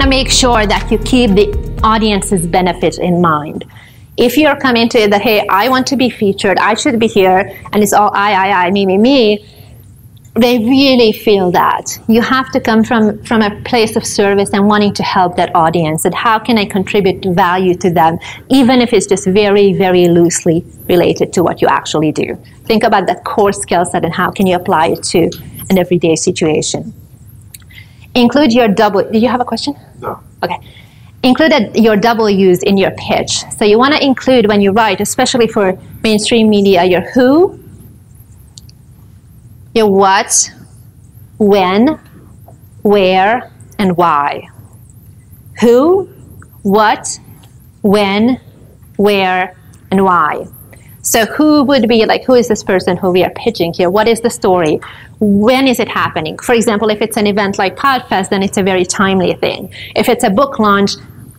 to make sure that you keep the audience's benefit in mind. If you're coming to it that, hey, I want to be featured, I should be here, and it's all I, me, they really feel that. You have to come from a place of service and wanting to help that audience, and how can I contribute value to them, even if it's just very, very loosely related to what you actually do. Think about that core skill set and how can you apply it to an everyday situation. Include your did you have a question? No. Okay. Include your W's in your pitch. So you want to include, when you write, especially for mainstream media, your who, your what, when, where, and why. Who, what, when, where, and why. So who would be like, who is this person who we are pitching here? What is the story? When is it happening? For example, if it's an event like Podfest, then it's a very timely thing. If it's a book launch,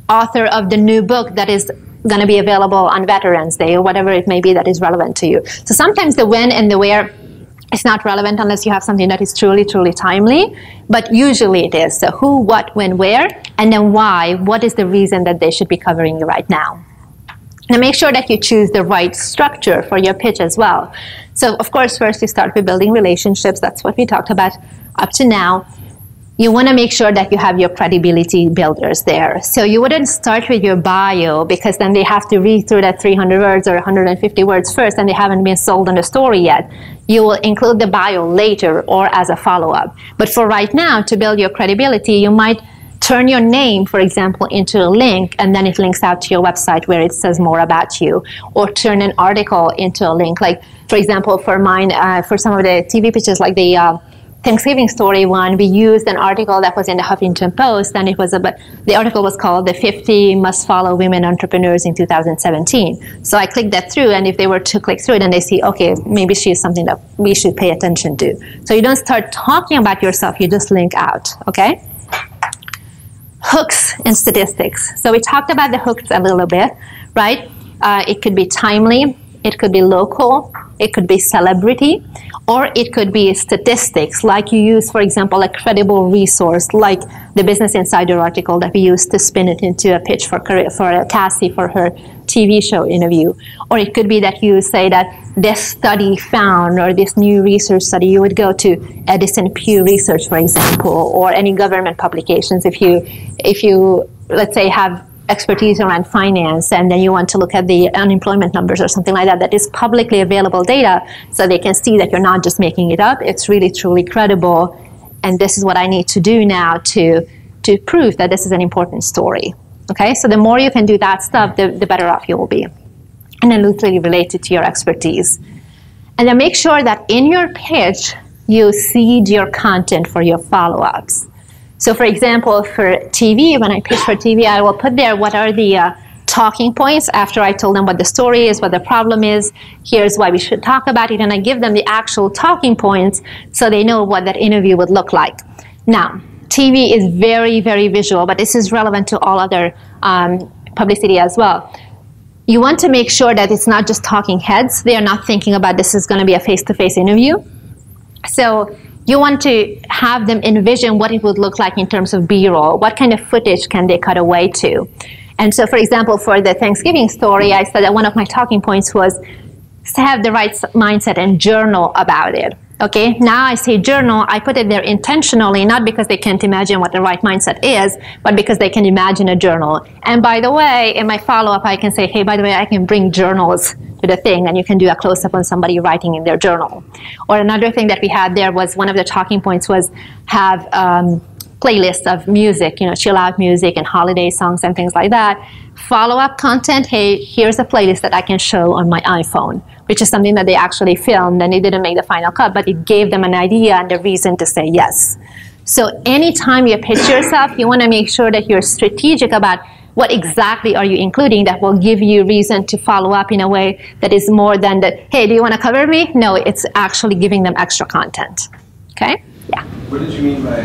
author of the new book that is going to be available on Veterans Day or whatever it may be that is relevant to you. So sometimes the when and the where is not relevant unless you have something that is truly, truly timely, but usually it is. So who, what, when, where, and then why. What is the reason that they should be covering you right now? Now make sure that you choose the right structure for your pitch as well. So of course, first you start with building relationships. That's what we talked about up to now. You want to make sure that you have your credibility builders there. So you wouldn't start with your bio, because then they have to read through that 300 words or 150 words first, and they haven't been sold on the story yet. You will include the bio later or as a follow-up. But for right now, to build your credibility, you might turn your name, for example, into a link, and then it links out to your website where it says more about you. Or turn an article into a link. Like, for example, for mine, for some of the TV pitches, like the Thanksgiving story one, we used an article that was in the Huffington Post, and it was about, the article was called "The 50 Must Follow Women Entrepreneurs in 2017." So I clicked that through, and if they were to click through it, and they see, okay, maybe she's something that we should pay attention to. So you don't start talking about yourself, you just link out, okay? Hooks and statistics. So we talked about the hooks a little bit, right? It could be timely, it could be local, it could be celebrity, or it could be statistics, like you use, for example, a credible resource, like the Business Insider article that we used to spin it into a pitch for Cassie for her TV show interview. Or it could be that you say that this study found, or this new research study. You would go to Edison Pew Research, for example, or any government publications. If you let's say have expertise around finance, and then you want to look at the unemployment numbers or something like that, that is publicly available data, so they can see that you're not just making it up, it's really truly credible, and this is what I need to do now to prove that this is an important story. Okay, so the more you can do that stuff, the better off you will be. And then loosely related to your expertise. And then make sure that in your pitch, you seed your content for your follow-ups. So for example, for TV, when I pitch for TV, I will put there what are the talking points after I told them what the story is, what the problem is, here's why we should talk about it, and I give them the actual talking points so they know what that interview would look like. Now, TV is very, very visual, but this is relevant to all other publicity as well. You want to make sure that it's not just talking heads. They are not thinking about this is going to be a face-to-face interview. So you want to have them envision what it would look like in terms of B-roll. What kind of footage can they cut away to? And so, for example, for the Thanksgiving story, I said that one of my talking points was to have the right mindset and journal about it. Okay, now I say journal, I put it there intentionally, not because they can't imagine what the right mindset is, but because they can imagine a journal. And by the way, in my follow-up, I can say, hey, by the way, I can bring journals to the thing, and you can do a close-up on somebody writing in their journal. Or another thing that we had there was, one of the talking points was have playlists of music, chill out music and holiday songs and things like that. Follow-up content, hey, here's a playlist that I can show on my iPhone, which is something that they actually filmed, and they didn't make the final cut, but it gave them an idea and a reason to say yes. So anytime you pitch yourself, you want to make sure that you're strategic about what exactly are you including that will give you reason to follow up in a way that is more than that, hey, do you want to cover me? No, it's actually giving them extra content. Okay? Yeah. What did you mean by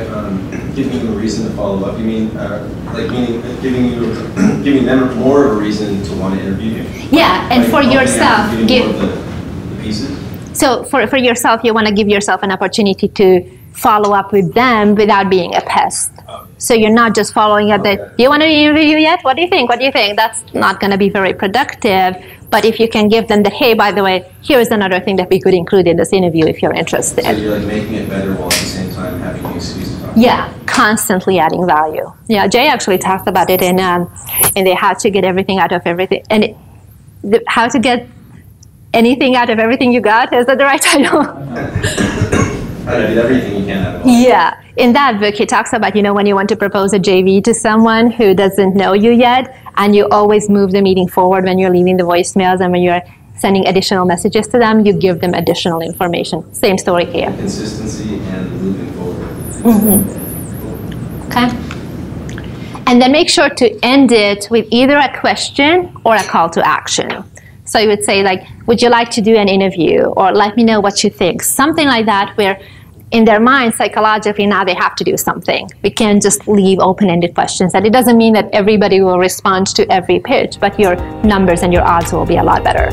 giving them a reason to follow up? You mean giving them more of a reason to want to interview you? Yeah, and for yourself, give the pieces. So for yourself, you want to give yourself an opportunity to follow up with them without being a pest. So you're not just following up that, do you want to interview yet? What do you think? What do you think? That's not going to be very productive. But if you can give them that, hey, by the way, here's another thing that we could include in this interview if you're interested. So you're like making it better while at the same time having the excuse to talk. Yeah, constantly adding value. Yeah, Jay actually talked about it in the How to Get Everything Out of Everything. And How to Get Anything Out of Everything You Got, is that the right title? How to get everything you can out of Yeah. In that book, he talks about, when you want to propose a JV to someone who doesn't know you yet, and you always move the meeting forward when you're leaving the voicemails and when you're sending additional messages to them, you give them additional information. Same story here. Consistency and moving forward. Okay. And then make sure to end it with either a question or a call to action. So you would say, like, would you like to do an interview? Or let me know what you think. Something like that, where in their mind, psychologically, now they have to do something. We can't just leave open-ended questions. And it doesn't mean that everybody will respond to every pitch, but your numbers and your odds will be a lot better.